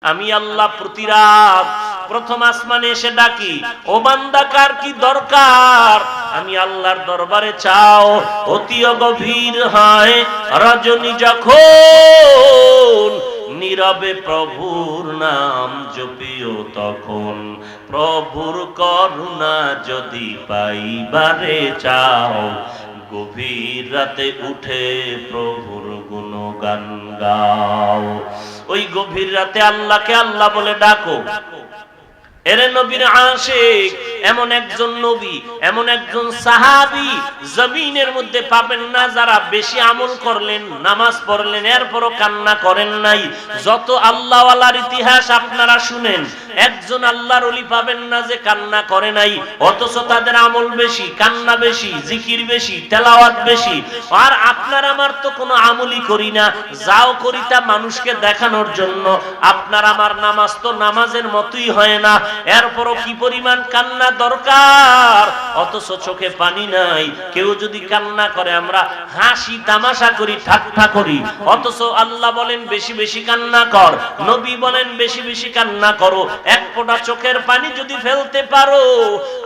আমি আল্লাহ প্রতি রাত প্রথম আসমানে এসে ডাকি, ও বান্দা কার কি দরকার? আমি আল্লাহর দরবারে চাও। অতি গভীর হয় রজনী যখন, নীরবে প্রভুর নাম জপিও তখন। প্রভুর করুণা যদি পাইবারে চাও, গভীর রাতে উঠে প্রভুর গুণগান গাও। ওই গভীর রাতে আল্লাহকে আল্লাহ বলে ডাকো। এরে নবীর আশিক এমন একজন নবী, এমন একজন সাহাবী জমিনের মধ্যে পাবেন না যারা বেশি আমল করলেন, নামাজ পড়লেন, এরপরও কান্না করেন নাই। যত আল্লাহওয়ালার ইতিহাস আপনারা শুনেন, একজন আল্লাহর ওলি পাবেন না যে কান্না করে নাই, অথচ তাদের আমল বেশি, কান্না বেশি, জিকির বেশি, তেলাওয়াত বেশি। আর আপনার আমার তো কোনো আমলই করি না, যাও করি তা মানুষকে দেখানোর জন্য। আপনার আমার নামাজ তো নামাজের মতোই হয় না, এরপরও কি পরিমাণ কান্না দরকার, অথচ চোখে পানি নাই। কেউ যদি কান্না করে আমরা হাসি তামাশা করি, ঠাট্টা করি, অথচ আল্লাহ বলেন বেশি বেশি কান্না কর, নবী বলেন বেশি বেশি কান্না করো। এক ফোঁটা চোখের পানি যদি ফেলতে পারো,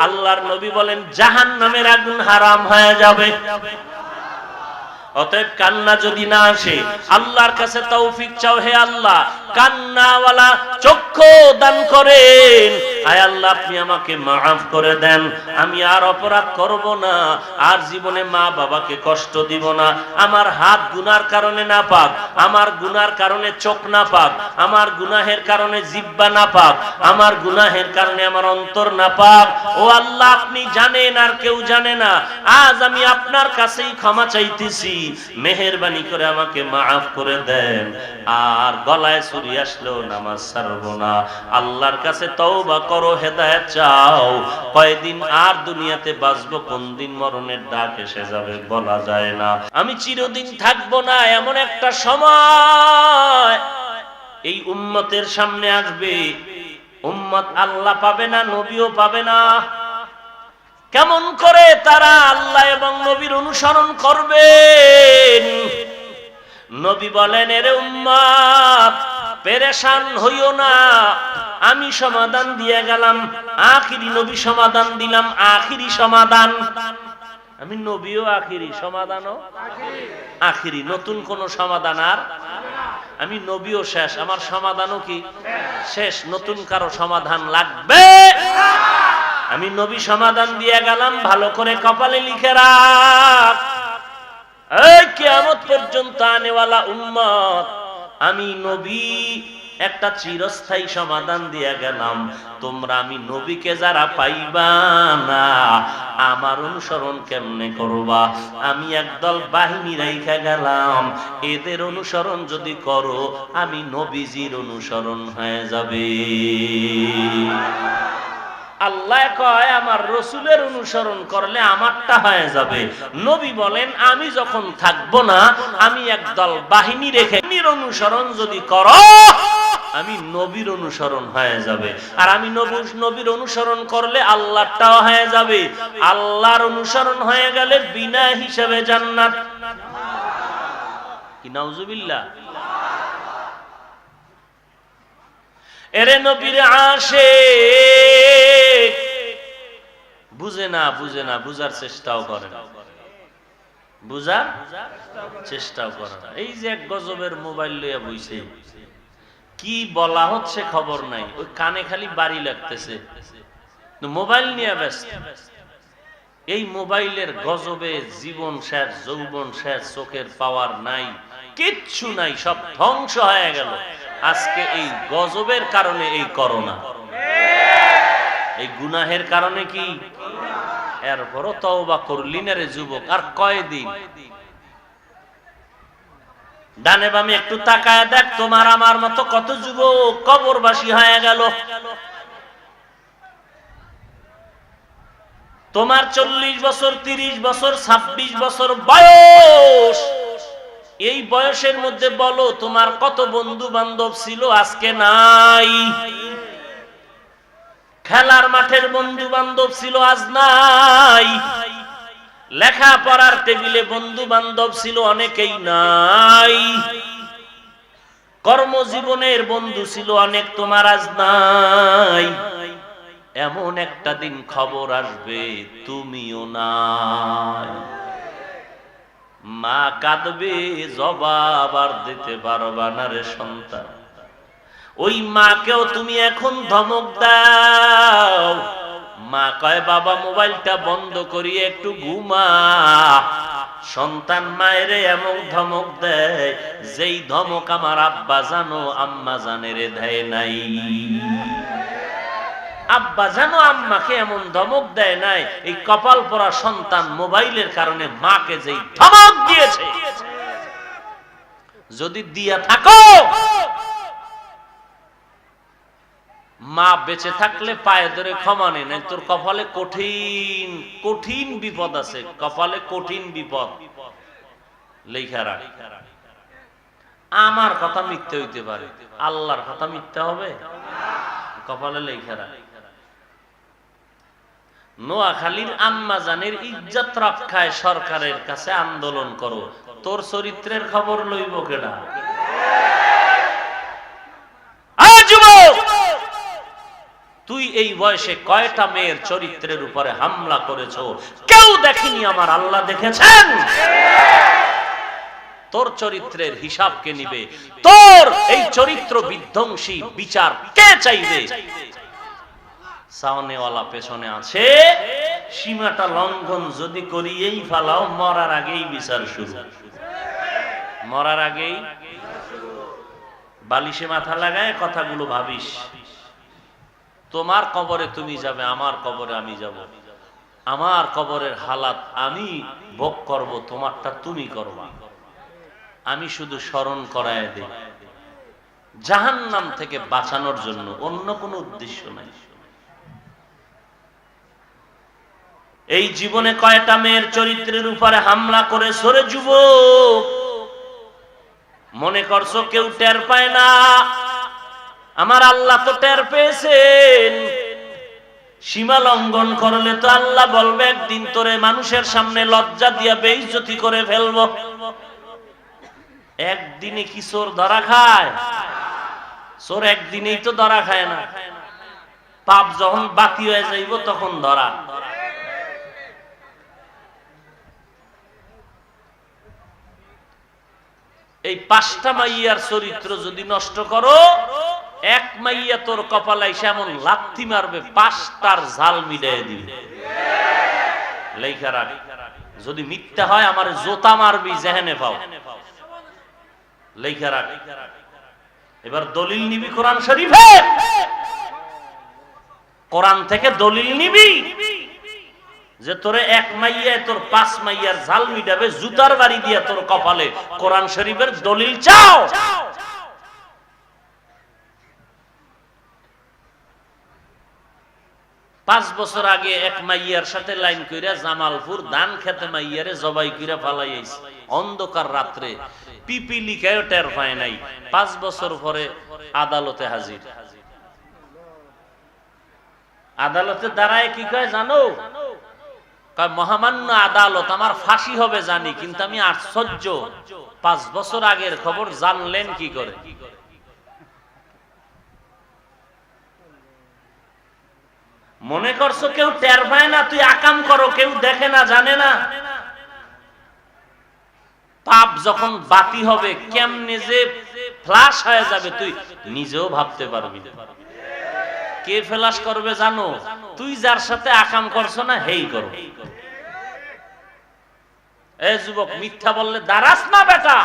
আল্লাহর নবী বলেন জাহান্নামের আগুন হারাম হয়ে যাবে। অতএব কান্না যদি না আসে, আল্লাহর কাছে তৌফিক চাও, হে আল্লাহ কান্নাওয়ালা চক্ষু দান করেন। আয় আল্লাহ আপনি আমাকে মাফ করে দেন, আমি আর অপরাধ করব না, আর জীবনে মা বাবাকে কষ্ট দিব না। আমার হাত গুনার কারণে না পাক, আমার গুনার কারণে চোখ না পাক, আমার গুনাহের কারণে জিহ্বা না পাক, আমার গুনাহের কারণে আমার অন্তর না পাক। ও আল্লাহ আপনি জানেন আর কেউ জানে না। আজ আমি আপনার কাছেই ক্ষমা চাইতেছি, মেহেরবানি করে আমাকে মাফ করে দেন। আর গলায় ছুরি আসলেও নামাজ ছাড়বো না। আল্লাহর কাছে তওবা করো, হেদায়েত চাও। কয়দিন আর দুনিয়াতে বাঁচবো, কোন দিন মরণের ডাক এসে যাবে বলা যায় না। আমি চিরদিন থাকবো না, এমন একটা সময় এই উম্মতের সামনে আসবে, উম্মত আল্লাহ পাবে না, নবীও পাবে না। কেমন করে তারা আল্লাহ এবং নবীর অনুসরণ করবেন? নবী বলেন, এরে উম্মত পেরেশান হইও না, আমি সমাধান দিয়ে গেলাম। আখিরি নবী সমাধান দিলাম, আখিরি সমাধান। আমি নবীও আখিরি, সমাধানও আখিরি, নতুন কোন সমাধান আর আমি নবীও শেষ, আমার সমাধানও কি শেষ। নতুন কারো সমাধান লাগবে? আমি নবী সমাধান দিয়ে গেলাম, ভালো করে কপালে লিখে রাখ। এই কিয়ামত পর্যন্ত আনেওয়ালা উম্মত, আমি নবী একটা চিরস্থায়ী সমাধান দিয়ে গেলাম। তোমরা আমি নবীকে যারা পাইবা না, আমার অনুসরণ কেমনে করবা? আমি একদল বাহিনী রাইখা গেলাম, এদের অনুসরণ যদি করো, আমি নবীজির অনুসরণ হয়ে যাবে। আল্লাহ কয় আমার রসুলের অনুসরণ করলে আমারটা হয়ে যাবে। নবী বলেন আমি যখন থাকবো না, আমি একদল বাহিনী রেখে অনুসরণ যদি করো, আমি নবীর অনুসরণ হয়ে যাবে। আর আমি নবীর অনুসরণ করলে আল্লাহটাও হয়ে যাবে। আল্লাহর অনুসরণ হয়ে গেলে বিনা হিসাবে জান্নাত। কি নাউজুবিল্লাহ। এরে নবীর আশিক বুঝে না, বুঝে না, বুঝার চেষ্টাও করে না, বুঝার চেষ্টাও করে না। এই যে এক গজবের মোবাইল লইয়া বইছে, কি বলা হচ্ছে খবর নাই, ওই কানে খালি বাড়ি লাগতেছে, মোবাইল নিয়ে ব্যস্ত। এই মোবাইলের গজবে জীবন শেষ, যৌবন শেষ, চোখের পাওয়ার নাই, কিচ্ছু নাই, সব ধ্বংস হয়ে গেল আজকে এই গজবের কারণে। এই করোনা, এই গুনাহের কারণে কি? এরপরও তওবা করলি না রে যুবক, আর কয়দিন? ডানে বামে একটু তাকায় দেখ, তোমার আমার মতো কত যুবক কবরবাসী হয়ে গেল। তোমার 40 বছর, 30 বছর, 26 বছর বয়স, এই বয়সের মধ্যে বলো তোমার কত বন্ধু বান্ধব ছিল, আজকে নাই। খেলার মাঠের বন্ধু বান্ধব ছিল, আজ নাই। লেখাপড়ার টেবিলে বন্ধু বান্ধব ছিল, অনেকেই নাই। কর্মজীবনের বন্ধু ছিল অনেক, তোমার আজ নাই। এমন একটা দিন খবর আসবে তুমিও নাই। মা কাঁদবে, জবাব আর দিতে পারবা না রে সন্তান। ওই মাকেও তুমি এখন ধমক দাও। মা কয় বাবা মোবাইলটা বন্ধ করিয়ে একটু ঘুমা। সন্তান মায়ের এমন ধমক দেয় যেই ধমক আমার আব্বা জানো আম্মা জানের দেয় নাই। আব্বা জানো আম্মাকে এমন ধমক দেয় নাই, এই কপাল পরা সন্তান মোবাইলের কারণে মাকে যেই ধমক দিয়েছে। যদি দিয়া থাকো, মা বেঁচে থাকলে পায়ে ধরে ক্ষমা নে, নাই তোর কপালে কঠিন কঠিন বিপদ আছে, কপালে কঠিন বিপদ লেখা রাখ। আমার কথা মিথ্যে হইতে পারে, আল্লাহর কথা মিথ্যা হবে? কপালে লেখা রাখ। নোয়াখালীর আম্মা জানের ইজ্জত রক্ষায় সরকারের কাছে আন্দোলন করো, তোর চরিত্রের খবর লইব কেডা? তুই এই বয়সে কয়টা মেয়ের চরিত্রের উপরে হামলা করেছো? কেউ দেখেনি, আমার আল্লাহ দেখেছেন। তোর চরিত্রের হিসাব কে নিবে? তোর এই চরিত্র বিধ্বংসী বিচার কে চাইবে? সামনেওয়ালা পেছনে আছে, সীমাটা লঙ্ঘন যদি করিয়েই ফেলাও, মরার আগেই বিচার শুরু। মরার আগেই বালিশে মাথা লাগায় কথাগুলো ভাবিস। তোমার কবরে তুমি যাবে, আমার কবরে আমি যাব। আমার কবরের হালাত আমি ভোগ করব, তোমারটা তুমি করবা। আমি শুধু স্মরণ করায় দেই, জাহান্নাম থেকে বাঁচানোর জন্য, অন্য কোনো উদ্দেশ্য নাই। এই জীবনে কয়টা মেয়ের চরিত্রের উপরে হামলা করে সরে যুবক? মনে করছো কেউ টের পায় না? আমার আল্লাহ তো টের পেয়েছেন। সীমা লঙ্ঘন করলে তো আল্লাহ বলবে একদিন তোরে মানুষের সামনে লজ্জা দিয়া বেইজ্জতি করে ফেলবো। একদিনে কি চোর ধরা খায়? চোর একদিনেই তো ধরা খায় না, পাপ যখন বাকি হয়ে যাইব তখন ধরা। এই 5টা মাইয়ার চরিত্র যদি নষ্ট করো, এক মাইয়া তোর কপালে এসে এমন লাথি মারবে 5টার ঝাল মিলিয়ে দিবে। লেখা রাখ, যদি মিথ্যা হয় আমার জোতা মারবি, জেহেনে পাও। লেখা রাখ। এবার দলিল নিবি কোরআন শরীফে, কোরআন থেকে দলিল নিবি যে তোরে এক মাইয়া তোর 5 মাইয়ার ঝাল মিটাবে, জুতার বাড়ি দিয়া তোর কপালে। কোরআন শরীফের দলিল চাও। 5 বছর আগে এক মাইয়ার সাথে লাইন কইরা জামালপুর ধান খেতে মাইয়ারে জবাই কইরা ফালাই আইছে অন্ধকার রাত্রে, পিপিলিকায়ও টের পায় নাই। 5 বছর পরে আদালতে হাজির। আদালতে দাঁড়ায় কি কয় জানো? মহামান্য আদালত, আমার ফাঁসি হবে জানি, কিন্তু আমি আশ্চর্য 5 বছর আগের খবর জানলেন কি করে? মনে করছো কেউ টের পায় না? তুই আকাম করো, কেউ দেখে না, জানে না। পাপ যখন বাতি হবে, কেমনে যে ফ্লাশ হয়ে যাবে তুই নিজেও ভাবতে পারবি না। কে ফ্লাশ করবে জানো? তুই যার সাথে আকাম করছো না, হেই করো। এ যুবক, মিথ্যা বললে দাঁড়াস না বেটা।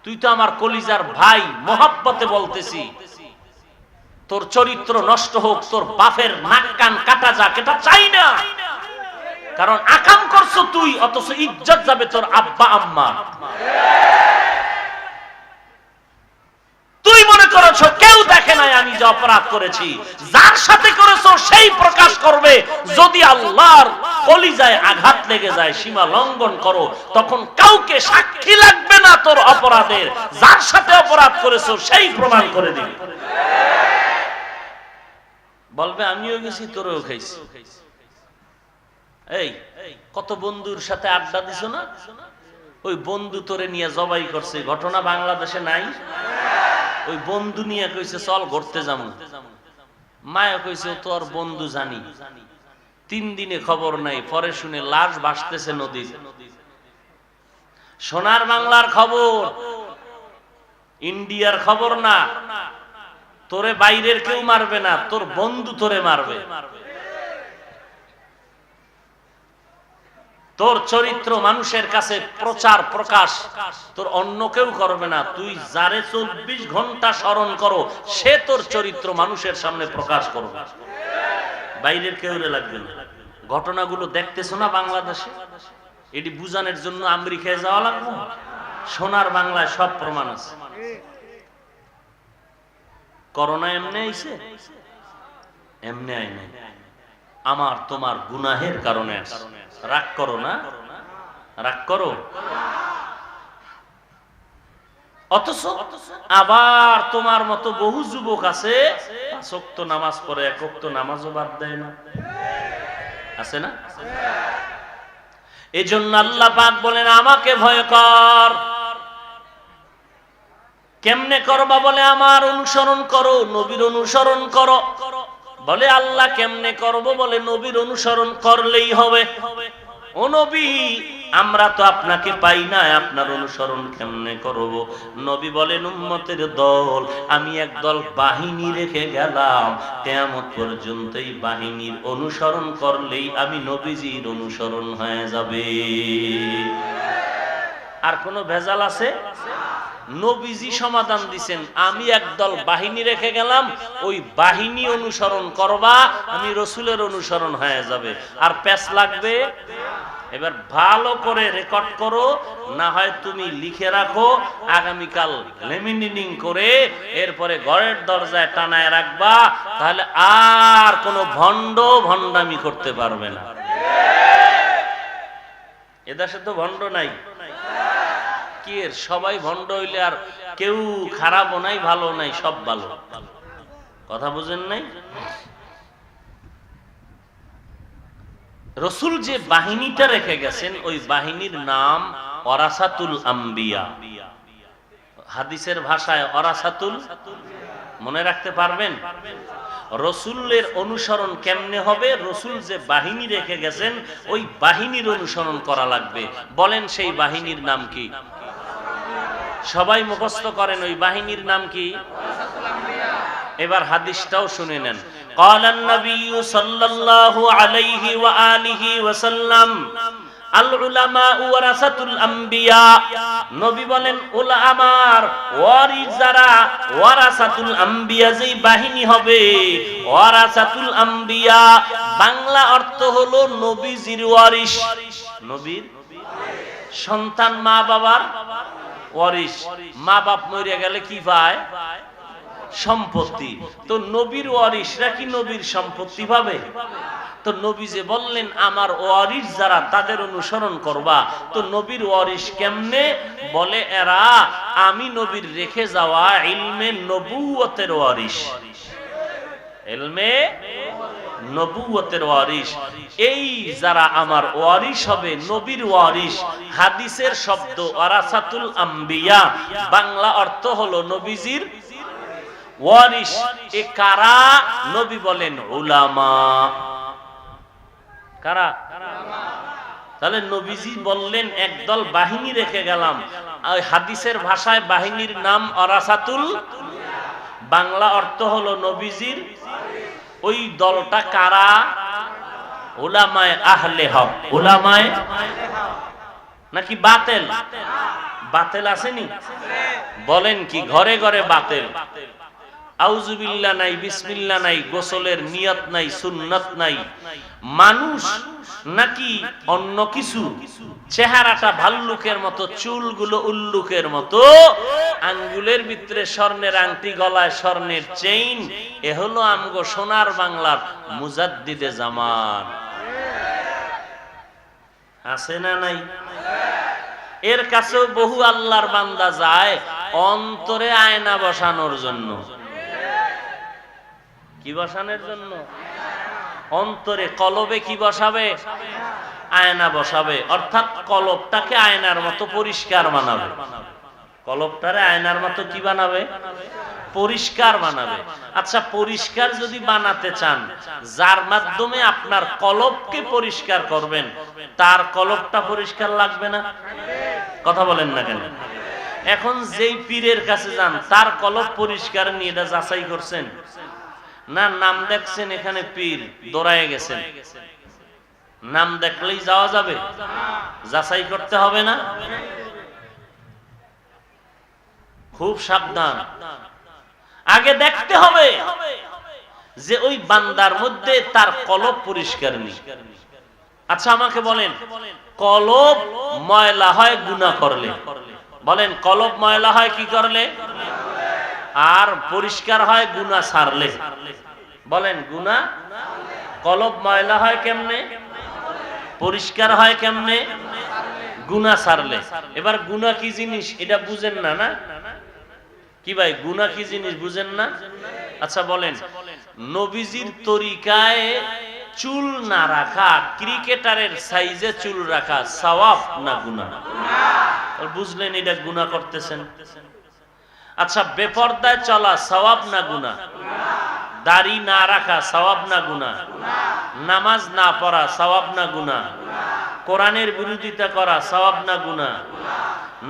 তুই তো আমার কলিজার ভাই, মহব্বতে বলতেছি। তোর চরিত্র নষ্ট হোক, তোর বাপের নাক কান কাটা যাক, এটা চাই না। কারণ আকাম করছো তুই, অথচ ইজ্জত যাবে তোর আব্বা আম্মা। তুই মনে করেছো কেউ দেখে নাই আমি যে অপরাধ করেছি। যার সাথে করেছো সেই প্রকাশ করবে। যদি আল্লাহর কলিজায় আঘাত লেগে যায়, সীমা লঙ্ঘন করো, তখন কাউকে সাক্ষী লাগবে না তোর অপরাধের। যার সাথে অপরাধ করেছো সেই প্রমাণ করে দিবে। বলবে আমিও গেছি, তোরেও খাইছি। এই কত বন্ধুর সাথে আড্ডা দিছো না? ওই বন্ধু তোরে নিয়ে জবাই করছে, ঘটনা বাংলাদেশে নাই? ওই বন্ধু নিয়ে কইছে চল ঘুরতে যাবো, মায়া কইছে তোর বন্ধু জানি। 3 দিনে খবর নাই, পরে শুনে লাশ ভাসতেছে নদীতে। সোনার বাংলার খবর, ইন্ডিয়ার খবর না। তোরে বাইরের কেউ মারবে না, তোর বন্ধু তোরে মারবে। তোর চরিত্র মানুষের কাছে প্রচার প্রকাশ তোর অন্য কেউ করবে না। তুই যারে 24 ঘন্টা স্মরণ করো, সে তোর চরিত্র মানুষের সামনে প্রকাশ করবে, বাইরের কেউ লাগবে না। ঘটনাগুলো দেখতেছো না বাংলাদেশে, এটি বুঝানোর জন্য আমেরিকায় যাওয়া লাগবে? সোনার বাংলায় সব প্রমাণ আছে। করোনা এমনি আইছে, এমনি আই নাই, আমার তোমার গুনাহের কারণে। রাগ করো না, রাগ করো। অথচ আবার তোমার মতো বহু যুবক আছে 5 ওয়াক্ত নামাজ পড়ে, 1 ওয়াক্ত নামাজও বাদ দেয় না, আছে না? এজন্য আল্লাহ পাক বলেন আমাকে ভয় কর। কেমনে করবা? বলে আমার অনুসরণ করো, নবীর অনুসরণ করো। বলে আল্লাহ কেমনে করব? বলে নবীর অনুসরণ করলেই হবে। ও নবী, আমরা তো আপনাকে পাই না, আপনার অনুসরণ কেমনে করব? নবী বলেন উম্মতের দল, আমি একদল বাহিনী রেখে গেলাম, কিয়ামত পর্যন্ত এই বাহিনীর অনুসরণ করলেই আমি নবীজির অনুসরণ হয়ে যাবে। আর কোনো ভেজাল আছে? নবীজি সমাধান দিছেন, আমি একদল বাহিনী রেখে গেলাম, ওই বাহিনী অনুসরণ করবা, আমি রসুলের অনুসরণ হয়ে যাবে। আর প্যাচ লাগবে? এবার ভালো করে রেকর্ড করো, না হয় তুমি লিখে রাখো, আগামীকাল লেমিনেটিং করে এরপরে ঘরের দরজায় টানায় রাখবা, তাহলে আর কোনো ভণ্ডামি করতে পারবে না। এদেশে তো ভণ্ড নাই, সবাই ভণ্ড হইলে আর কেউ খারাপও নাই, ভালো নাই, সব ভালো। কথা বুঝেন নাই? রসুল যে বাহিনীটা রেখে গেছেন, ওই বাহিনীর নাম ওয়ারাসাতুল আম্বিয়া। হাদিসের ভাষায় ওয়ারাসাতুল, মনে রাখতে পারবেন? রসুলের অনুসরণ কেমনে হবে? রসুল যে বাহিনী রেখে গেছেন, ওই বাহিনীর অনুসরণ করা লাগবে। বলেন সেই বাহিনীর নাম কি? সবাই মুখস্থ করেন, ওই বাহিনীর নাম কি? এবার হাদিসটাও শুনে নেন। ক্বালান নবী সাল্লাল্লাহু আলাইহি ওয়া আলিহি ওয়াসাল্লাম আল উলামা ওয়ারাসাতুল আম্বিয়া। নবী বলেন উলামার ওয়ারিস যারা, ওয়ারাসাতুল আম্বিয়া যেই বাহিনী হবে, ওয়ারাসাতুল আম্বিয়া বাংলা অর্থ হলো নবীজির ওয়ারিস। নবীর সন্তান, মা বাবার ওয়ারিস। মা বাপ মরে গেলে কি পায়? সম্পত্তি। তো নবীর ওয়ারিসরা কি নবীর সম্পত্তি পাবে? তো নবী যে বললেন আমার ওয়ারিস যারা, তাদের অনুসরণ করবা। তো নবীর ওয়ারিস কেমনে? বলে এরা আমি নবীর রেখে যাওয়া ইলমে নবুয়তের ওয়ারিস। ইলমে নবুয়তের ওয়ারিস। এই যারা আমার ওয়ারিস হবে, নবীর ওয়ারিস। হাদিসের শব্দ ওয়ারাসাতুল আম্বিয়া, বাংলা অর্থ হলো নবীজির ওয়ারিস। এ কারা? নবী বলেন উলামা। কারা? তাহলে নবীজি বললেন একদল বাহিনী রেখে গেলাম, ওই হাদিসের ভাষায় বাহিনীর নাম ওয়ারাসাতুল, বাংলা অর্থ হলো নবীজির। ওই দলটা কারা? উলামায়ে আহলে হক। উলামায়ে নাকি বাতেল? বাতেল আসেনি? বলেন কি ঘরে ঘরে বাতেল? আউযুবিল্লাহ নাই, বিসমিল্লাহ নাই, গোসলের নিয়ত নাই, সুন্নাত নাই। মানুষ নাকি অন্য কিছু, চেহারাটা ভাল্লুকের মতো, চুলগুলো উল্লুকের মতো, আঙ্গুলের ভিতরে স্বর্ণের আংটি, গলায় স্বর্ণের চেইন। এ হলো আমগো সোনার বাংলার মুজাদ্দিদে জামান। আছে না নাই? এর কাছেও বহু আল্লাহর বান্দা যায় অন্তরে আয়না বসানোর জন্য। কি বসানোর জন্য? অন্তরে, কলবে কি বসাবে? আয়না বসাবে, অর্থাৎ কলবটাকে আয়নার মতো পরিষ্কার বানাবে। কলবটারে আয়নার মতো কি বানাবে? পরিষ্কার বানাবে। আচ্ছা, পরিষ্কার যদি বানাতে চান, যার মাধ্যমে আপনার কলবকে পরিষ্কার করবেন, তার কলবটা পরিষ্কার লাগবে না? কথা বলেন না কেন? এখন যেই পীরের কাছে যান, তার কলব পরিষ্কার নিয়ে এটা যাচাই করছেন না? নাম দেখছেন এখানে পীর, দৌড়ায় গেছেন, নাম দেখলেই যাওয়া যাবে? যাচাই করতে হবে না? খুব সাবধান, আগে দেখতে হবে যে ওই বান্দার মধ্যে তার কলব পরিষ্কার নেই। আচ্ছা আমাকে বলেন, কলব ময়লা হয় গুনাহ করলে? বলেন, কলব ময়লা হয় কি করলে? আর পরিষ্কার হয় গুনাহ ছাড়লে? বলেন, গুনাহ। কলব ময়লা হয় কেমনে? পরিষ্কার হয় কেমনে? গুনাহ ছাড়লে। এবার গুনাহ কি জিনিস এটা বুঝেন না? না কি ভাই, গুনাহ কি জিনিস বুঝেন না? আচ্ছা বলেন, নবীজির তরিকায় চুল না রাখা, ক্রিকেটারের সাইজে চুল রাখা সওয়াব না গুনাহ? বুঝলেন এটা গুনাহ করতেছেন। আচ্ছা, বেপরদায় চলা সওয়াব না গুনাহ? দাড়ি না রাখা সওয়াব না গুনাহ? নামাজ না পড়া সওয়াব না গুনাহ? কোরআনের বিরোধিতা করা সওয়াব না গুনাহ?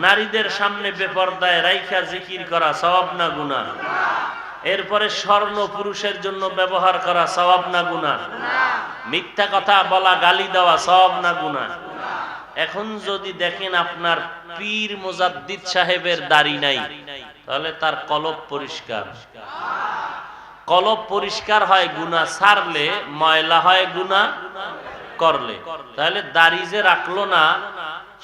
নারীদের সামনে বেপরদায় রাইখা জিকির করা সওয়াব না গুনাহ? এরপরে স্বর্ণ পুরুষের জন্য ব্যবহার করা সওয়াব না গুনাহ? মিথ্যা কথা বলা, গালি দেওয়া সওয়াব না গুনাহ? এখন যদি দেখেন আপনার পীর মুজাদ্দিদ সাহেবের দাড়ি নাই, তাহলে তার কলব পরিষ্কার। কলব পরিষ্কার হয় গুনাহ ছাড়লে, ময়লা হয় গুনাহ করলে। তাহলে দাড়ি যে রাখলো না,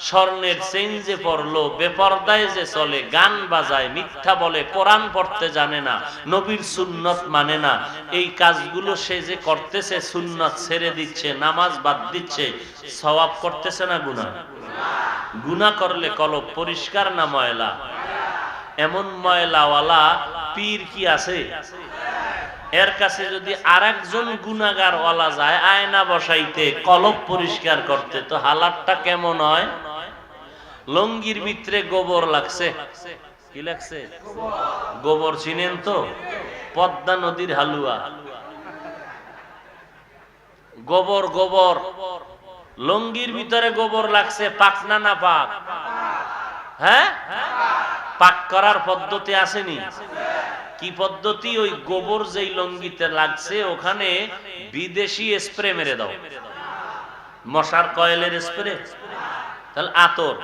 স্বর্ণের চেইন যে পরলো, বেপরদায় যে চলে, গান বাজায়, মিথ্যা বলে, কোরআন পড়তে জানে না, নবীর সুন্নত মানে না, এই কাজগুলো সে যে করতেছে, সুন্নত ছেড়ে দিচ্ছে, নামাজ বাদ দিচ্ছে, সওয়াব করতেছে না গুনাহ? গুনাহ করলে কলব পরিষ্কার না ময়লা? এমন ময়লাওয়ালা পীর কি আছে? এর কাছে যদি আরেকজন গুনাহগার ওয়ালা যায় আয়না বসাইতে, কলব পরিষ্কার করতে, তো হালাতটা কেমন হয়? লঙ্গির ভিতরে গোবর লাগছে। কি লাগছে? গোবর চিনেন তো? পদ্মা নদীর হালুয়া, গোবর গোবর। লঙ্গির ভিতরে গোবর লাগছে, পাক না না পাক? হ্যাঁ, পাক করার পদ্ধতি আসেনি? কি পদ্ধতি? ওই গোবর যেই লঙ্গিতে লাগছে ওখানে বিদেশি স্প্রে মেরে দাও, মশার কয়েলের স্প্রে, তাহলে আতর,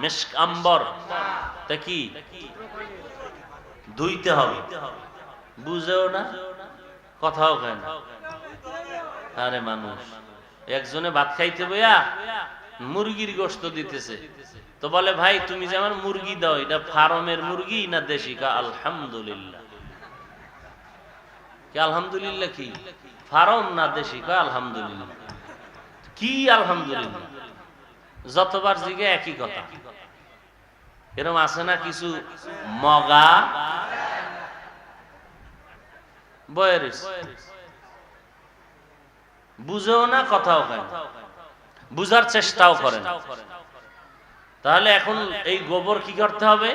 মিস্ক, আম্বর, তা কি ধুইতে হবে? বুঝেও না, কথাও খায় না। আরে মানুষ, একজনে ভাত খাইতে বইয়া মুরগির গোশত দিতেছে, তো বলে ভাই তুমি যে আমার মুরগি দাও, এটা ফার্মের মুরগি না দেশি? কা আলহামদুলিল্লাহ। কি আলহামদুলিল্লাহ? কি ফার্ম না দেশি? কা আলহামদুলিল্লাহ। কি আলহামদুলিল্লাহ? যতবার জিগে একই কথা। এরকম আছে না কিছু মগা বয়ের, বুঝেও না, কথাও খায়, বুঝার চেষ্টাও করেন। তাহলে এখন এই গোবর কি করতে হবে?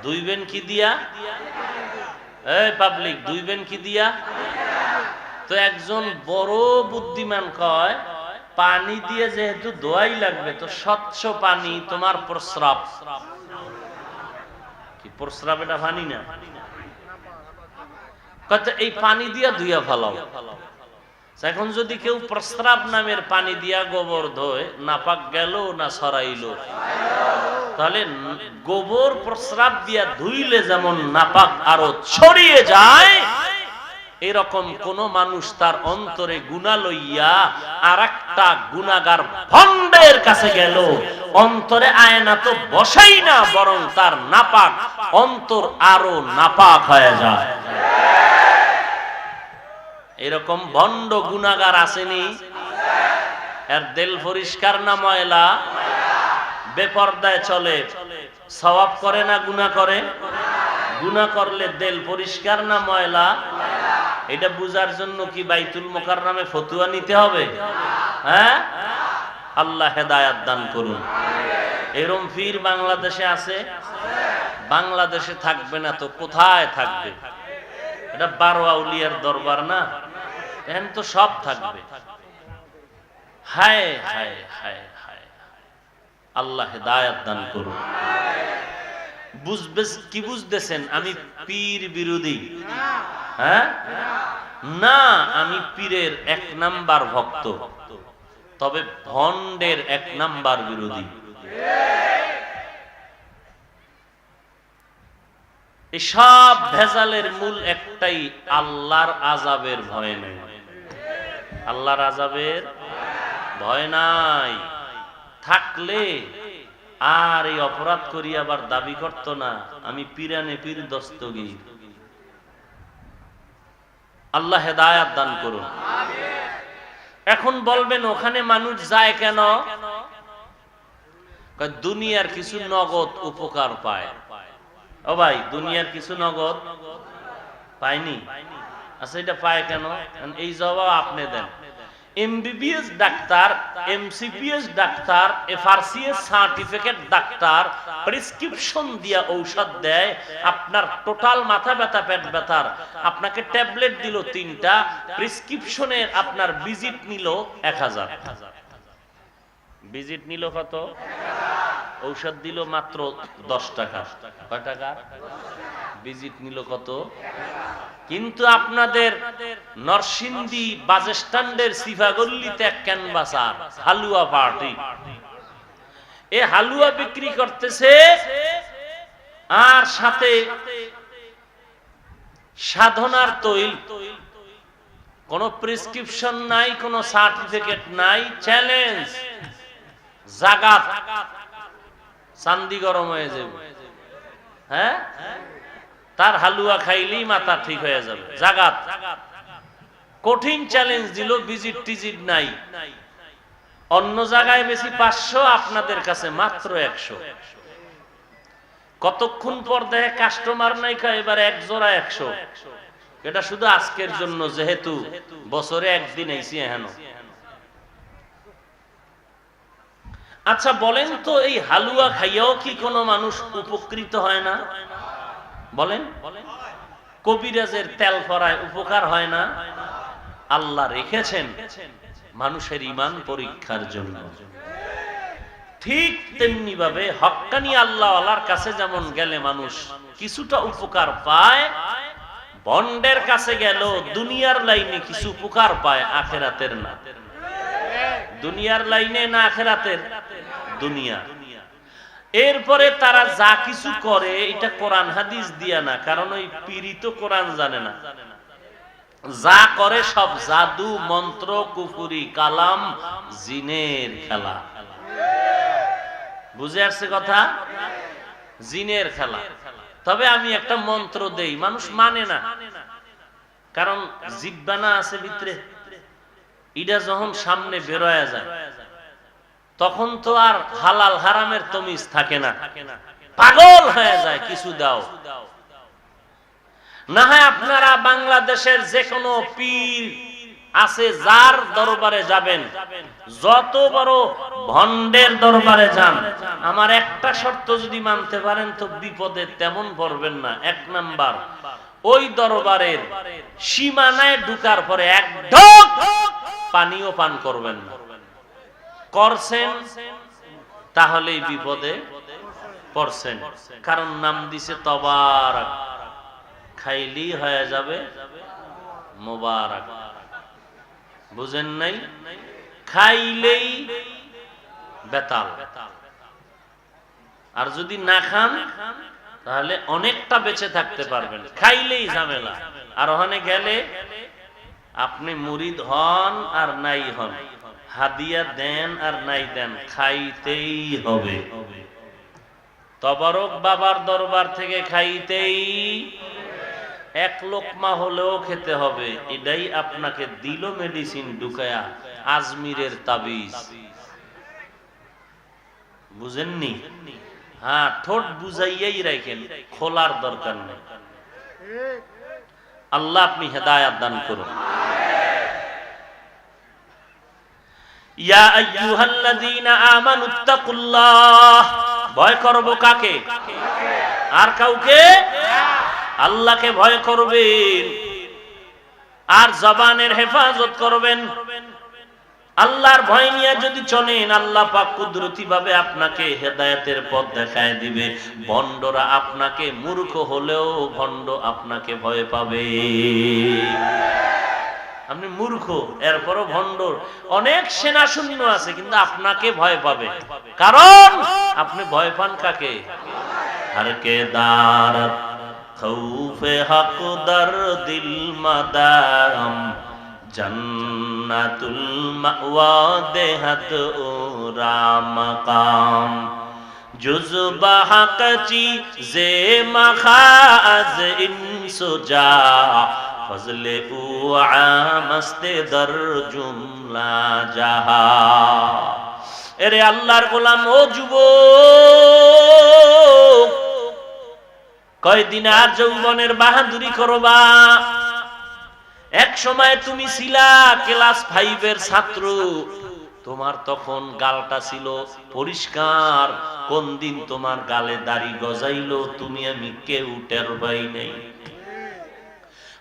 ধুইবেন কি দিয়া? এই পাবলিক, ধুইবেন কি দিয়া? তো একজন বড় বুদ্ধিমান কয়, পানি দিয়ে যেহেতু ধোয়াই লাগবে, তো স্বচ্ছ পানি, তোমার প্রস্রাব কি? প্রস্রাব এটা পানি না? কত এই পানি দিয়া ধুইয়া ফেলাও। এখন যদি কেউ প্রস্রাব নামের পানি দিয়া গোবর ধোয়, নাপাক গেল না সরাইলো? তাহলে গোবর প্রস্রাব দিয়া ধুইলে যেমন নাপাক আরো ছড়িয়ে যায়, এরকম কোন মানুষ তার অন্তরে গুনাহ লইয়া আরেকটা গুনাহগার ভণ্ডের কাছে গেল, অন্তরে আয়না তো বসাই না, বরং তার নাপাক অন্তর আরো নাপাক হয়ে যায়। এরকম ভণ্ড গুনাহগার আসেনি? এর দিল পরিষ্কার না ময়লা? বেপরদায় চলে, সওয়াব করে না গুনাহ করে? গুনাহ করলে দিল পরিষ্কার না ময়লা? এটা বুঝার জন্য কি বাইতুল মুকাররমে ফতুয়া নিতে হবে? হ্যাঁ, আল্লাহ হেদায়াত দান করুন। এরম পীর বাংলাদেশে আছে? বাংলাদেশে থাকবে না তো কোথায় থাকবে? এটা 12 আউলিয়ার দরবার না, এখন তো সব থাকবে। হায় হায় হায় হায়, আল্লাহ হেদায়াত দান করুন। বুঝবে কি বুঝতেছেন আমি পীর বিরোধী? হ্যাঁ না, আমি পীরের 1 নাম্বার ভক্ত, তবে ভণ্ডের 1 নাম্বার বিরোধী। এই সব ভেজালের মূল একটাই, আল্লাহর আযাবের ভয় নেই। আল্লাহর আযাবের ভয় নাই থাকলে আর এই অপরাধ করি আবার দাবি করতো না আমি পীরানে পীর দস্তগীর। আল্লাহ হেদায়াত দান করুন। এখন বলবেন ওখানে মানুষ যায় কেন? দুনিয়ার কিছু নগদ উপকার পায়। ও ভাই, দুনিয়ার কিছু নগদ পায়নি? আচ্ছা, এটা পায় কেন? এই জবাব আপনি দেন। MBBS doctor, MCPS doctor, FRCS certificate doctor prescription দিয়া ঔষধ দেয়। আপনার টোটাল মাথা ব্যথা, পেট ব্যথার আপনাকে ট্যাবলেট দিল 3টা, প্রেসক্রিপশনের আপনার ভিজিট নিল 1000। ভিজিট নিল কত? ঔষধ দিল মাত্র 10 টাকা। কয় টাকা? ভিজিট নিল কত? কিন্তু আপনাদের নরসিংদী বাস স্ট্যান্ডের সিফাগল্লিতে এক ক্যানভাসার হালুয়া পার্টি, এ হালুয়া বিক্রি করতেছে আর সাথে সাধনার তৈল। কোন প্রেসক্রিপশন নাই, কোন সার্টিফিকেট নাই, চ্যালেঞ্জ জাগাত চান্দি গরম হয়ে যাবে। হ্যাঁ, তার হালুয়া খাইলেই মাথা ঠিক হয়ে যাবে। জাগাত কঠিন চ্যালেঞ্জ দিল, ভিজিট টিজিট নাই। অন্য জায়গায় বেশি 500, আপনাদের কাছে মাত্র 100। কতক্ষণ পর দেখে কাস্টমার নাই, এবার 1 জোড়া 100। এটা শুধু আজকের জন্য, যেহেতু বছরে একদিন আইছি এখন। আচ্ছা বলেন তো, এই হালুয়া খাইয়াও কি কোনো মানুষ উপকৃত হয় না? বলেন, কবিরাজের তেল পরায় উপকার হয় না? আল্লাহ রেখেছেন মানুষের ঈমান পরীক্ষার জন্য। ঠিক তেমনি ভাবে হক্কানি আল্লাহওয়ালার কাছে যেমন গেলে মানুষ কিছুটা উপকার পায়, বন্ডের কাছে গেল দুনিয়ার লাইনে কিছু উপকার পায়, আখেরাতের না। দুনিয়ার লাইনে না আখেরাতের? দুনিয়া। এরপরে তারা যা কিছু করে এটা কোরআন হাদিস দিয়া না, কারণ ওই পীড়িত কোরআন জানে না। যা করে সব জাদু, মন্ত্র, কুফরি, কালাম, জিনের খেলা। বুঝে আসছে কথা? জিনের খেলা। তবে আমি একটা মন্ত্র দেই, মানুষ মানে না, কারণ জিব্বানা আছে ভিতরে, এটা যখন সামনে বেরোয়া যায় তখন তো আর হালাল হারামের তমিজ থাকে না, পাগল হয়ে যায়। কিছু দাও না হয় আপনারা বাংলাদেশের যে কোনো পীর আছে যার দরবারে যাবেন, যত বড় ভণ্ডের দরবারে যান, আমার একটা শর্ত যদি মানতে পারেন তো বিপদে তেমন পড়বেন না। 1 নাম্বার, ওই দরবারের সীমানায় ঢুকার পরে এক ঢোক পানিও পান করবেন না। করছেন তাহলেই বিপদে পড়ছেন, কারণ নাম দিছে তবারক, খাইলেই হয়ে যাবে মোবারক। বুঝেন নাই? খাইলেই বেতাল, আর যদি না খান তাহলে অনেকটা বেঁচে থাকতে পারবেন। খাইলেই ঝামেলা, আর ওখানে গেলে আপনি মুরিদ হন আর নাই হন, হাদিয়া দেন আর নাই দেন, খাইতেই হবে। তবারক বাবার দরবার থেকে খাইতেই, 1 লোকমা হলেও খেতে হবে। এটাই আপনাকে দিল মেডিসিন ঢুকায়া, আজমিরের তাবিজ। বুঝেননি? হ্যাঁ, ঠোঁট বুঝাইয়াই রাখেন, খোলার দরকার নেই। আল্লাহ আপনি হেদায়াত দান করুন। ইয়া আইয়ুহাল্লাযীনা আমানুত্তাকুল্লাহ, ভয় করব কাকে? আর কাউকে? আল্লাহকে ভয় করবেন আর জবানের হেফাজত করবেন। আল্লাহর ভয় নিয়ে যদি চলেন, আল্লাহ পাক কুদরতি ভাবে আপনাকে হেদায়েতের পথ দেখায় দিবে। ভণ্ডরা আপনাকে, মূর্খ হলেও ভণ্ড আপনাকে ভয় পাবে। আপনি মূর্খ, এরপরও ভণ্ড, অনেক সেনা শূন্য আছে, কিন্তু আপনাকে ভয় পাবে। কারণ আপনি ভয় পান কাকে? हर के दारत खौफे हक दर दिल मदाम जन्नतुल मअवा देहत उरा मकाम जुज़बा हक़ची जे मखाज इंसुजा फजले उआमस्ते दर जुमला जहा। এরে আল্লাহর গোলাম, ও যুবক, কয়দিন আর যৌবনের বাহাদুরি করবা? এক সময় তুমি ছিলা ক্লাস 5 এর ছাত্র, তোমার তখন গালটা ছিল পরিষ্কার। কোন দিন তোমার গালে দাড়ি গজাইলো তুমি আমি কেউ টের পাই নাই।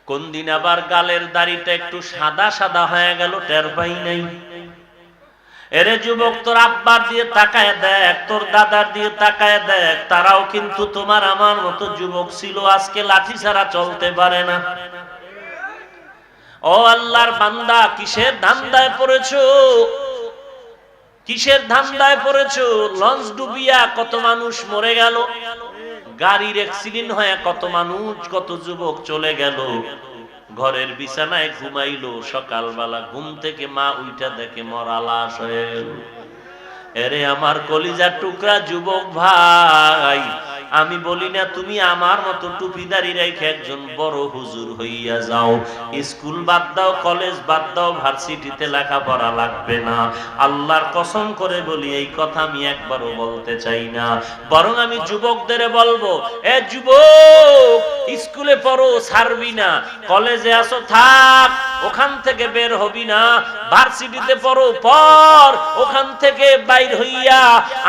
কোন দিন আবার গালের দাড়িটা একটু সাদা সাদা হয়ে গেল, টের পাই নাই। এরে যুবক, তোর আব্বার দিয়ে তাকায় দেখ, তোর দাদার দিয়ে তাকায় দেখ, তারাও কিন্তু তোমার আমার মতো যুবক ছিল, আজকে লাঠি ছাড়া চলতে পারে না। ও আল্লাহর বান্দা, কিসের ধান্দায় পড়েছো? কিসের ধান্দায় পড়েছো? লঞ্চ ডুবিয়া কত মানুষ মরে গেল, গাড়ির অ্যাক্সিডেন্ট হয়ে কত মানুষ, কত যুবক চলে গেল। ঘরের বিছানায় ঘুমাইলো, সকালবেলা ঘুম থেকে মা উইঠা দেখে মরা লাশ হয়ে গেল। এরে আমার কলিজার টুকরা যুবক ভাই, আমি বলি না তুমি আমার মতো টুপিদারি রেখে একজন বড় হুজুর হইয়া যাও, স্কুল বাদ দাও, কলেজ বাদ দাও, ভার্সিটিতে লেখাপড়া লাগবে না। আল্লাহর কসম করে বলি, এই কথা আমি একবারও বলতে চাই না। বরং আমি যুবকদের বলবো, এ যুবক, স্কুলে পড়ো, ছাড়বি না। কলেজে আসো, থাক, ওখান থেকে বের হবি না। ভার্সিটিতে পড়ো, পড়, ওখান থেকে বাইর হইয়া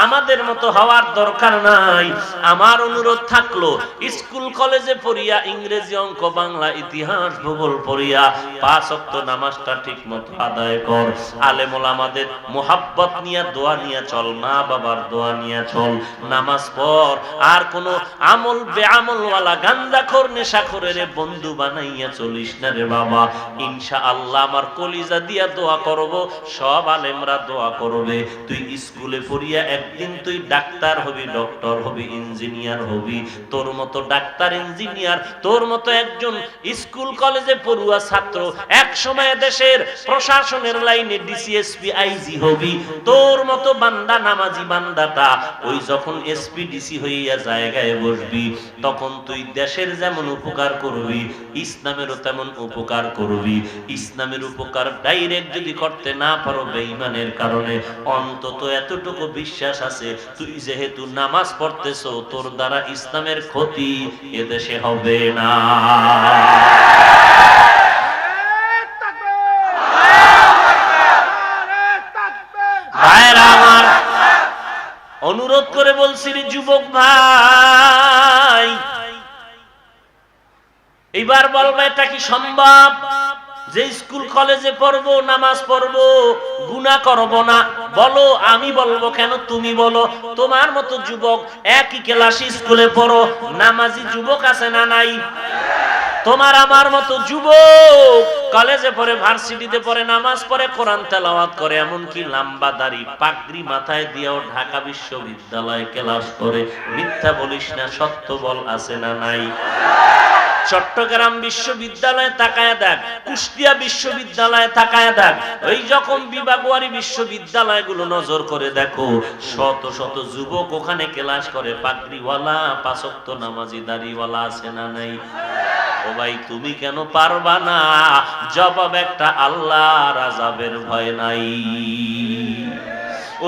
আমাদের মতো হওয়ার দরকার নাই। আমার অনুরোধ থাকলো, স্কুল কলেজে পড়িয়া ইংরেজি, অঙ্ক, বাংলা, ইতিহাস, ভূগোল পড়িয়া 5 ওয়াক্ত নামাজটা ঠিক মতো আদায় কর। আলেম ওলামাদের মোহাব্বত নিয়ে দোয়া নিয়ে চল, মা বাবার দোয়া নিয়ে চল, নামাজ পড়। আর কোন আমল বেআমলওয়ালা গাঞ্জাখোর নেশাখোরের বন্ধু বানাইয়া চলিস না রে বাবা। ইনশাআল্লাহ আমার কলিজা দিয়া দোয়া করব, সব আলেমরা দোয়া করবে। তুই স্কুলে পড়িয়া একদিন তুই ডাক্তার হবি, ডক্টর হবি, ইঞ্জিনিয়ার হবি। তোর মতো ডাক্তার, ইঞ্জিনিয়ার, তোর মতো একজন স্কুল কলেজে পড়ুয়া ছাত্র এক সময় দেশের প্রশাসনের লাইনে ডিসিএসপি, আইজি হবি। তোর মতো বান্দা, নামাজি বান্দাটা ওই যখন এসপি, ডিসি হইয়া জায়গায় বসবি, তখন তুই দেশের যেমন উপকার করবি, ইসলামেরও তেমন উপকার করবি। ইসলামের উপকার ডাইরেক্ট যদি করতে না পারো বেঈমানের কারণে, অন্তত এতটুকু বিশ্বাস আছে, তুই যেহেতু নামাজ পড়তেছো, তোর দ্বারা ইসলামের ক্ষতি এদেশে হবে না। ভাইরা আমার, অনুরোধ করে বলছি রে যুবক ভাই, এবার বলবে এটা কি সম্ভব যে স্কুল কলেজে পড়বো, নামাজ পড়বো, গুনাহ করব না? বলো। আমি বলবো কেন? তুমি বলো। তোমার মতো যুবক একই ক্লাসে স্কুলে পড়ো, নামাজি যুবক আছে না নাই? তোমার আমার মতো যুবক কলেজে পড়ে, ভার্সিটিতে পড়ে, নামাজ পড়ে, কোরআন তেলাওয়াত করে, এমনকি লম্বা দাড়ি পাগড়ি মাথায় দিয়েও ঢাকা বিশ্ববিদ্যালয়ে ক্লাস করে। মিথ্যা বলিস না, সত্য বল, আছে না নাই? চট্টগ্রাম বিশ্ববিদ্যালয়ে তাকায় দেখ, কুষ্টিয়া বিশ্ববিদ্যালয়ে তাকায় দেখ, ওই যখন বিভাগওয়ারি বিশ্ববিদ্যালয়গুলো নজর করে দেখো, শত শত যুবক ওখানে ক্লাস করে, পাগড়িওয়ালা, 5 ওয়াক্ত নামাজি, দাড়িওয়ালা, আছে না নাই? ও ভাই, তুমি কেন পারবা না? জবাব একটা, আল্লাহর আযাবের ভয় নাই।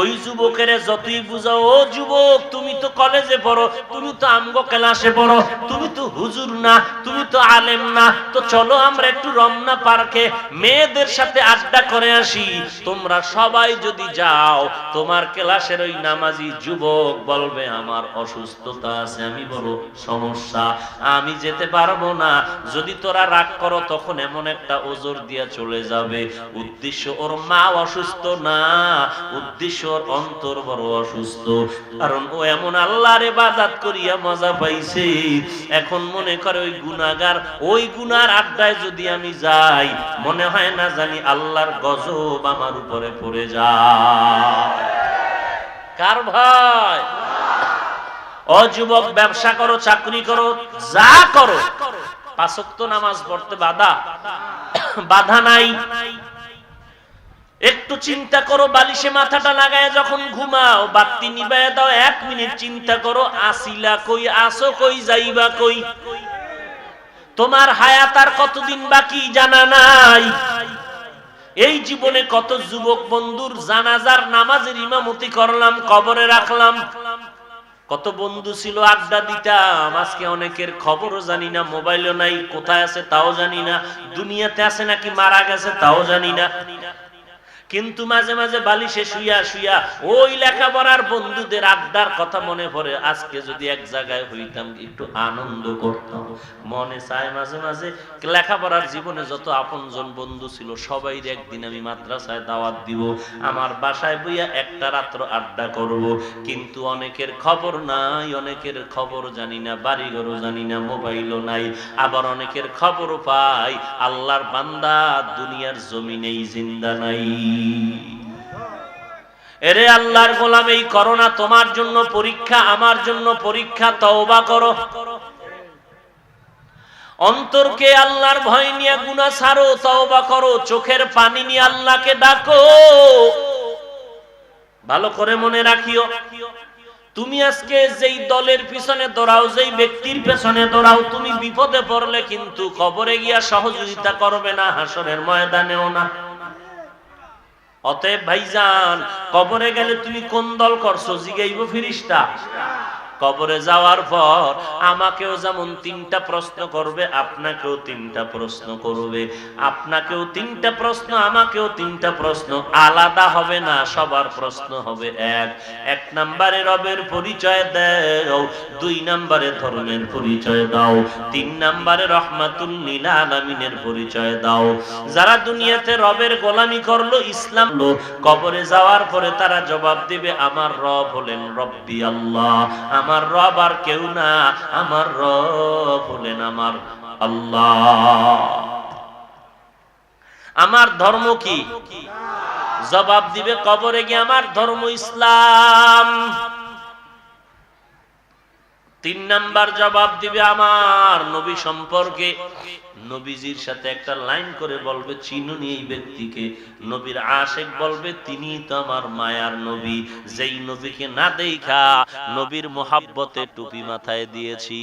ওই যুবকের যতই বুঝাও, ও যুবক তুমি তো কলেজে পড়ো, তুমি তো আমগো ক্লাসে পড়ো, তুমি তো হুজুর না, তুমি তো আলেম না, তো চলো আমরা একটু রমনা পার্কে মেয়েদের সাথে আড্ডা করে আসি। তোমরা সবাই যদি যাও, তোমার ক্লাসের ওই নামাজি যুবক বলবে আমার অসুস্থতা আছে, আমি বড় সমস্যা, আমি যেতে পারবো না। যদি তোরা রাগ করো তখন এমন একটা ওজর দিয়া চলে যাবে, উদ্দেশ্য ওর মা অসুস্থ না, উদ্দেশ্য ওর অন্তর বড় অসুস্থ। কারণ ও এমন আল্লাহর ইবাদত করিয়া মজা পাইছে, এখন মনে করে ওই গুনাহগার, ওই গুনার আড্ডায় যদি আমি যাই, মনে হয় না জানি আল্লাহর গজব আমার উপরে পড়ে যায়। কার ভয়? ও যুবক, ব্যবসা করো, চাকরি করো, যা করো, পাঁচ ওয়াক্ত নামাজ পড়তে বাধা নাই। একটু চিন্তা করো, বালিশে মাথাটা লাগায় যখন ঘুমাও, বাতি নিবাইয়া দাও, 1 মিনিট চিন্তা করো, আসিলা কই, আসো কই, যাইবা কই। তোমার হায়াত আর কতদিন বাকি জানা নাই। এই জীবনে কত যুবক বন্ধুর জানাজার নামাজের ইমামতি করলাম, কবরে রাখলাম। কত বন্ধু ছিল, আড্ডা দিতাম, আজকে অনেকের খবরও জানি না, মোবাইলও নাই, কোথায় আছে তাও জানি না, দুনিয়াতে আছে নাকি মারা গেছে তাও জানি না। কিন্তু মাঝে মাঝে বালিশে শুইয়া শুইয়া ওই লেখাপড়ার বন্ধুদের আড্ডার কথা মনে পড়ে। আজকে যদি এক জায়গায় হইতাম, একটু আনন্দ করতাম। মনে চায় মাঝে মাঝে লেখাপড়ার জীবনে যত আপনজন বন্ধু ছিল সবাই একদিন আমি মাদ্রাসায় দাওয়াত দিব, আমার বাসায় বইয়া একটা রাত্র আড্ডা করব। কিন্তু অনেকের খবর নাই, অনেকের খবর জানি না, বাড়িঘরও জানি না, মোবাইলও নাই। আবার অনেকের খবরও পাই, আল্লাহর বান্দা দুনিয়ার জমিনেই জিন্দা নাই। এরে আল্লাহর গোলাম, এই করোনা তোমার জন্য পরীক্ষা, আমার জন্য পরীক্ষা। তওবা করো, অন্তরকে আল্লাহর ভয় নিয়ে গুনাহ ছাড়ো, তওবা করো, চোখের পানি নিয়ে আল্লাহকে ডাকো। ভালো করে মনে রাখিও, তুমি আজকে যেই দলের পিছনে দৌড়াও, যেই ব্যক্তির পেছনে দৌড়াও, তুমি বিপদে পড়লে কিন্তু কবরে গিয়া সহযোগিতা করবে না, হাসরের ময়দানেও না। অতএব ভাইজান, কবরে গেলে তুমি কোন দল করছো জিগাইব ফেরেশতা। কবরে যাওয়ার পর আমাকেও যেমন 3টা প্রশ্ন করবে, আপনাকেও 3টা প্রশ্ন করবে, আপনাকেও 3টা প্রশ্ন, আমাকেও 3টা প্রশ্ন, আলাদা হবে না, সবার প্রশ্ন হবে এক। 1 নম্বরে রবের পরিচয় দাও, 2 নম্বরে ধর্মের পরিচয় দাও, 3 নম্বরে রহমাতুল লিল আলামিনের পরিচয় দাও। যারা দুনিয়াতে রবের গোলামি করলো, ইসলাম লো, কবরে যাওয়ার পরে তারা জবাব দিবে আমার রব হলেন রব্বি আল্লাহ, আমার রব আর কেউ না, আমার রব হলেন আমার আল্লাহ। আমার ধর্ম কি? জবাব দিবে কবরে গিয়ে আমার ধর্ম ইসলাম। 3 নাম্বার জবাব দিবে আমার নবী সম্পর্কে। নবীজির সাথে একটা লাইন করে বলবে চিনুনি এই ব্যক্তিকে। নবীর আশিক বলবে তিনি তো আমার মায়ার নবী, যেই নবীকে না দেখা নবীর মোহাব্বতে টুপি মাথায় দিয়েছি।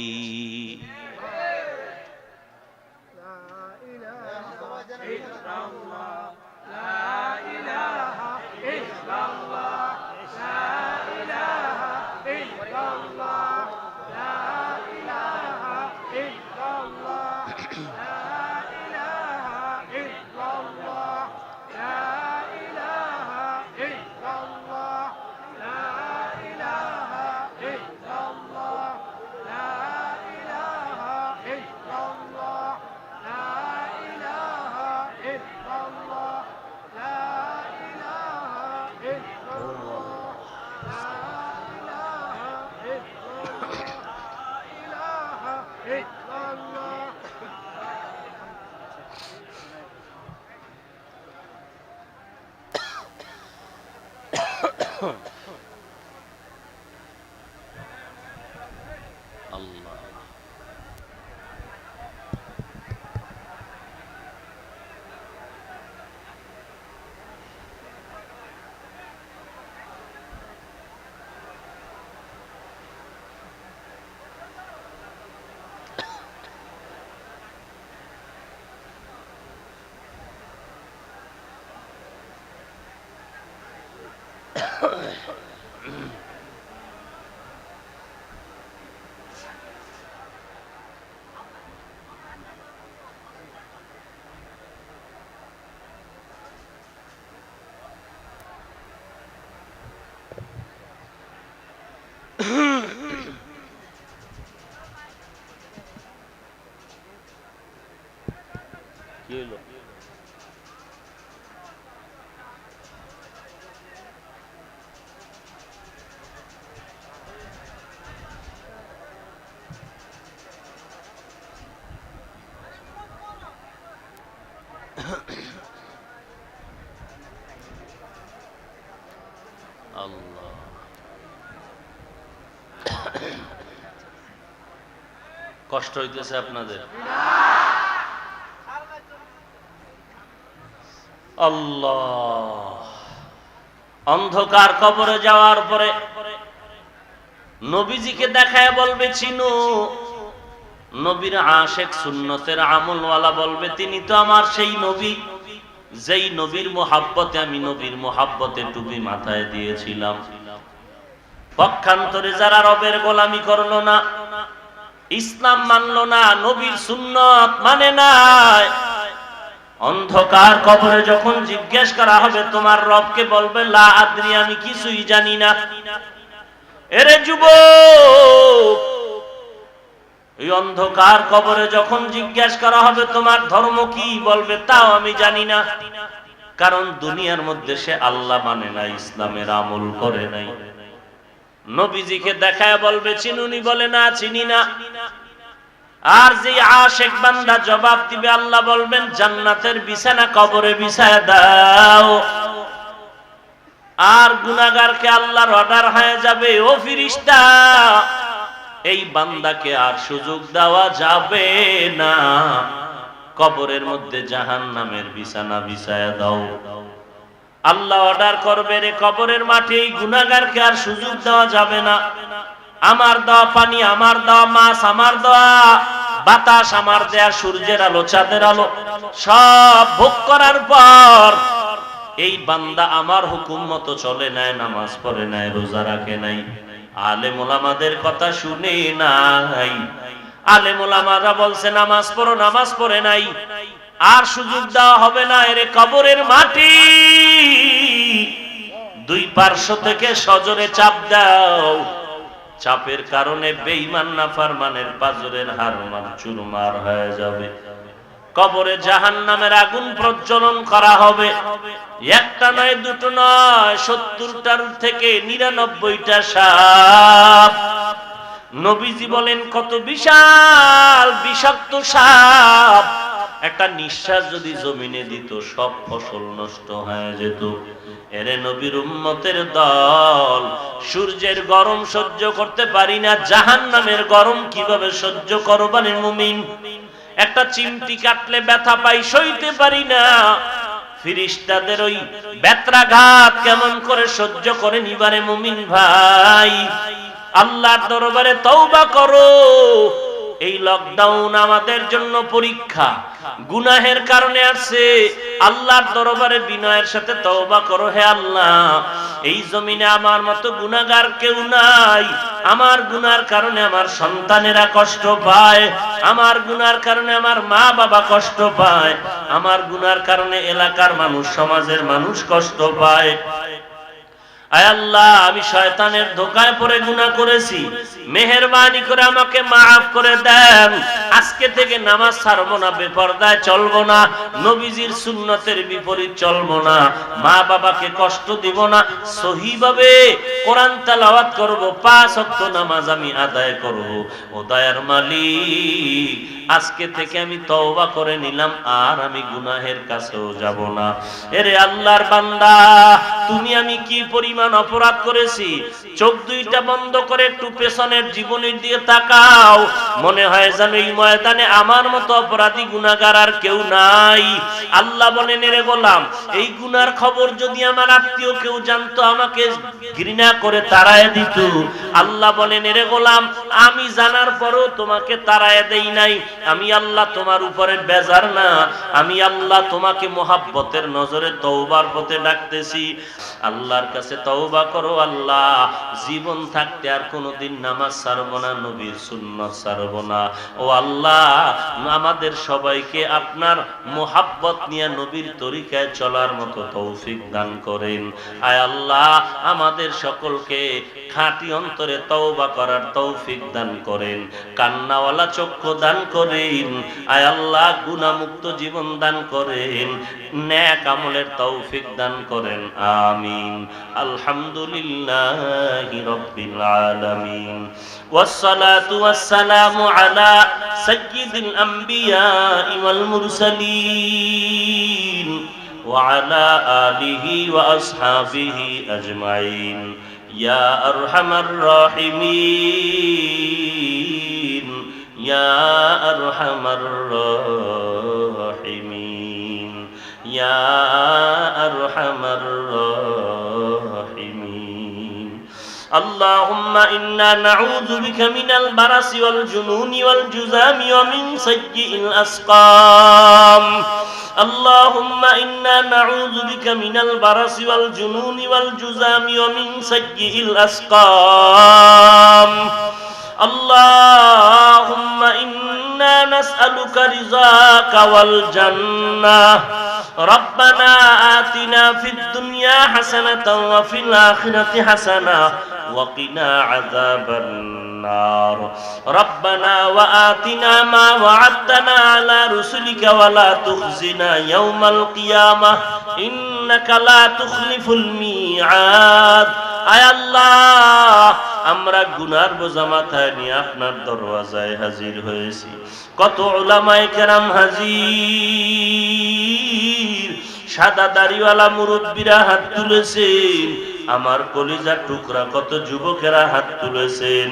কি হলো? আল্লাহ, কষ্ট হইতেছে আপনাদের? আল্লাহ, অন্ধকার কবরে যাওয়ার পরে নবীজিকে দেখায় বলবে চিনো। নবীর আশেক সুন্নতের আমলওয়ালা বলবে তিনি তো আমার সেই নবী, যেই নবীর মোহাব্বতে আমি নবীর মোহাব্বতে টুপি মাথায় দিয়েছিলাম। পক্ষান্তরে যারা রবের গোলামি করলো না, ইসলাম মানলো না, নবীর সুন্নত মানে না, অন্ধকার কবরে যখন জিজ্ঞেস করা হবে তোমার রবকে, বলবে লা আদ্রি, আমি কিছুই জানি না। এরে যুবক, এই অন্ধকার কবরে যখন জিজ্ঞেস করা হবে তোমার ধর্ম কি, বলবে তাও আমি জানি না। কারণ দুনিয়ার মধ্যে সে আল্লাহ মানে না, ইসলামের আমল করে নাই। নবীজিকে দেখায় বলবে চিনুনি, বলে না চিনি না। আর যে আশেক বান্দা জবাব দিবে, আল্লাহ বলবেন জান্নাতের বিছানা কবরে বিছায় দাও। আর গুনাহগারকে আল্লাহর অর্ডার হয়ে যাবে, ও ফেরেশতা এই বান্দাকে আর সুযোগ দেওয়া যাবে না, কবরের মধ্যে জাহান্নামের বিছানা বিছায় দাও। আল্লাহ অর্ডার করবে, রে কবরের মাঠে এই গুনাহগারকে আর সুযোগ দেওয়া যাবে না। আমার দেওয়া পানি, আমার দেওয়া মাছ, আমার দেওয়া বাতাস, আমার দেয়া সূর্যের আলো, চাঁদের আলো সব ভোগ করার পর এই বান্দা আমার হুকুম মতো চলে নাই, নামাজ পড়ে নাই, রোজা রাখে নাই, আলেম ওলামাদের কথা শুনে নাই। আলেম ওলামারা বলছে নামাজ পড়ো, নামাজ পড়ে নাই, আর সুযোগ দেওয়া হবে না। এর কবরের মাটি দুই পার্শ্ব থেকে সজোরে চাপ দাও। চাপের কারণে বেঈমান নাফরমানের পাজরের হাড় চুরমার হয়ে যাবে। কবরে জাহান্নামের আগুন প্রজ্বলন করা হবে। একটা নয়, দুটো নয়, 70টার থেকে 99টা সাপ। নবীজি বলেন কত বিশাল বিষাক্ত সাপ, একটা নিঃশ্বাস যদি জমিনে দিত সব ফসল নষ্ট হয়ে যেত। এরে নবীর উম্মতের দল, সূর্যের গরম সহ্য করতে পারি না, জাহান্নামের গরম কিভাবে সহ্য করবানে মুমিন? একটা চিমটি কাটলে ব্যথা পাই, সইতে পারি না। ফেরেশতাদের ওই ব্যথাঘাত কেমন করে সহ্য করে নিবারে মুমিন ভাই? আল্লাহর দরবারে তওবা করো। এই লকডাউন আমাদের জন্য পরীক্ষা, গুনাহের কারণে আসছে। আল্লাহর দরবারে বিনয়ের সাথে তওবা করো, হে আল্লাহ এই জমিনে আমার মতো গুনাহগার কেউ নাই। আমার গুনার কারণে আমার সন্তানেরা কষ্ট পায়, আমার গুনার কারণে আমার মা বাবা কষ্ট পায়, আমার গুনার কারণে এলাকার মানুষ, সমাজের মানুষ কষ্ট পায়। আয় আল্লাহ, আমি শয়তানের ধোঁকায় পড়ে গুনাহ করেছি, মেহেরবানি করে আমাকে মাফ করে দেন। আজকে থেকে নামাজ ছাড়বো না, বেপরদায় চলবো না, নবীজির সুন্নতের বিপরীত চলবো না, মা বাবাকে কষ্ট দিব না, সহিভাবে কোরআন তেলাওয়াত করব, 5 ওয়াক্ত নামাজ আমি আদায় করব। ও দয়ার মালিক, আজকে থেকে আমি তওবা করে নিলাম, আর আমি গুনাহের কাছেও যাব না। এরে আল্লাহর বান্দা, তুমি আমি কি পরিমাণ অপরাধ করেছি? চোখ দুইটা বন্ধ করে একটু পেছনের জীবনের দিকে তাকাও, মনে হয় যেন এই ময়দানে আমার মতো অপরাধী গুনাহগার আর কেউ নাই। আল্লাহ বলেন, এরে গোলাম, এই গুনার খবর যদি আমার আত্মীয় কেউ জানতো, আমাকে ঘৃণা করে তাড়ায় দিত। আল্লাহ বলেন, এরে গোলাম, আমি জানার পরও তোমাকে তাড়ায় দেই নাই। আমি আল্লাহ তোমার উপরে বেজার না, আমি আল্লাহ তোমাকে মোহাব্বতের নজরে তওবার পথে ডাকতেছি। আল্লাহর কাছে তওবা করো, আল্লাহ জীবন থাকতে আর কোনোদিন নামাজ ছাড়বো না, নবীর সুন্নাত ছাড়বো না। ও আল্লাহ, আমাদের সবাইকে আপনার মোহাব্বত নিয়ে নবীর তরিকায় চলার মতো তৌফিক দান করেন। আয় আল্লাহ, আমাদের সকলকে খাঁটি অন্তরে তওবা করার তৌফিক দান করেন, কান্নাওয়ালা চক্ষু দান করেন। আয় আল্লাহ, গুনাহমুক্ত জীবন দান করেন, নেক আমলের তৌফিক দান করেন। আমিন। আলহামদুলিল্লাহি রাব্বিল আলামিন। والصلاة والسلام على سيد الأنبياء والمرسلين وعلى آله وأصحابه أجمعين يا أرحم الراحمين يا أرحم الراحمين يا أرحم الراحمين. اللهم إنا نعوذ بك من البرص والجنون والجذام ومن سيء الأسقام. اللهم إنا نعوذ بك من البرص والجنون والجذام ومن سيء الأسقام. اللهم إنا نسألك رضاك والجنة. ربنا آتنا في الدنيا حسنة وفي الآخرة حسنة وقنا عذاب النار. ربنا وآتنا ما وعدتنا على رسلك ولا تخزنا يوم القيامة إنك لا تخلف الميعاد. আয় আল্লাহ, আমরা গুনার বোঝা মাথায় নিয়ে আপনার দরওয়াজায় হাজির হয়েছি। কত উলামায়ে কেরাম হাজির, সাদা দাড়িওয়ালা মুরব্বীরা হাত তুলেছেন, আমার কলিজার টুকরা কত যুবকেরা হাত তুলেছেন,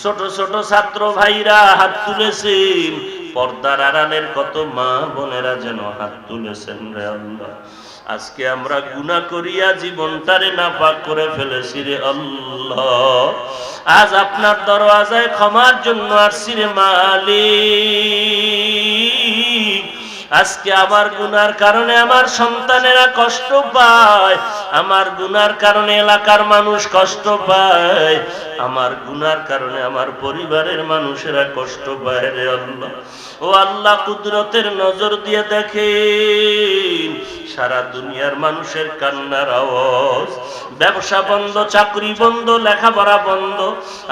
ছোট ছোট ছাত্র ভাইরা হাত তুলেছেন, পর্দার আড়ালের কত মা বোনেরা যেন হাত তুলেছেন। রে আল্লাহ, আজকে আমরা গুনাহ করিয়া জীবনটারে নাপাক করে ফেলেছি রে আল্লাহ। আজ আপনার দরওয়াজায় ক্ষমার জন্য আসছি রে মালিক। আজকে আমার গুনার কারণে আমার সন্তানেরা কষ্ট পায়, আমার গুনার কারণে এলাকার মানুষ কষ্ট পায়, আমার গুনার কারণে আমার পরিবারের মানুষেরা কষ্ট পায় রে আল্লাহ। ও আল্লাহ, কুদরতের নজর দিয়ে দেখেন, সারা দুনিয়ার মানুষের কান্নার আওয়াজ, ব্যবসা বন্ধ, চাকরি বন্ধ, লেখাপড়া বন্ধ।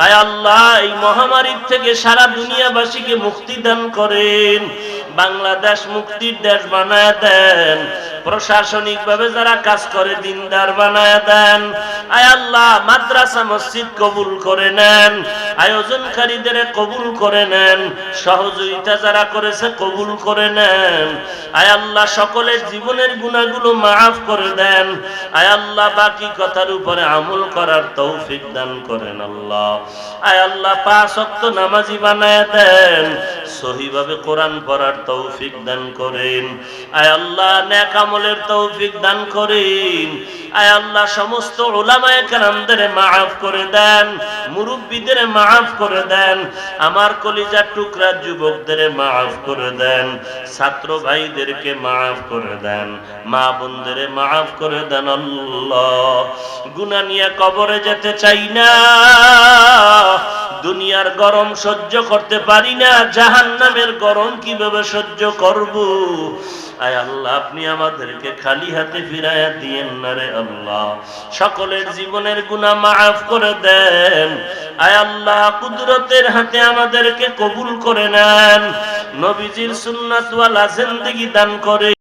আয় আল্লাহ, এই মহামারীর থেকে সারা দুনিয়াবাসীকে মুক্তি দান করেন, বাংলাদেশ মুক্তির দেশ বানায় দেন, প্রশাসনিক ভাবে যারা কাজ করে দিনদার বানায় দেন। আয় আল্লাহ, মাদ্রাসা মসজিদ কবুল করে নেন, আয়োজনকারীদের কবুল করে নেন, সহযোগিতা যারা করেছে কবুল করে নেন। আয় আল্লাহ, সকলের জীবনের গুনাহগুলো মাফ করে দেন। আয় আল্লাহ, বাকি কথার উপরে আমল করার তৌফিক দান করেন আল্লাহ। আয় আল্লাহ, 5 ওয়াক্ত নামাজি বানায় দেন, সহিভাবে কোরআন পড়ার তৌফিক দান করেন। আয় আল্লাহ, নেক আমলের তৌফিক দান করেন। আয় আল্লাহ, সমস্ত উলামায়ে কেরামদের মাফ করে দেন, মুরব্বীদের মাফ করে দেন, আমার কলিজার টুকরা যুবকদের মাফ করে দেন, ছাত্র ভাইদেরকে মাফ করে দেন, মা বোনদের মাফ করে দেন আল্লাহ। গুনাহ নিয়ে কবরে যেতে চাই না, দুনিয়ার গরম সহ্য করতে পারি না, জাহান্নামের গরম কিভাবে সহ্য করব? আয় আল্লাহ, আপনি আমাদেরকে খালি হাতে ফিরাইয়া দিয়েন না রে আল্লাহ। সকলের জীবনের গুনাহ মাফ করে দেন। আয় আল্লাহ, কুদরতের হাতে আমাদেরকে কবুল করে নেন, নবীজির সুন্নাত ওয়ালা জিন্দেগি দান করে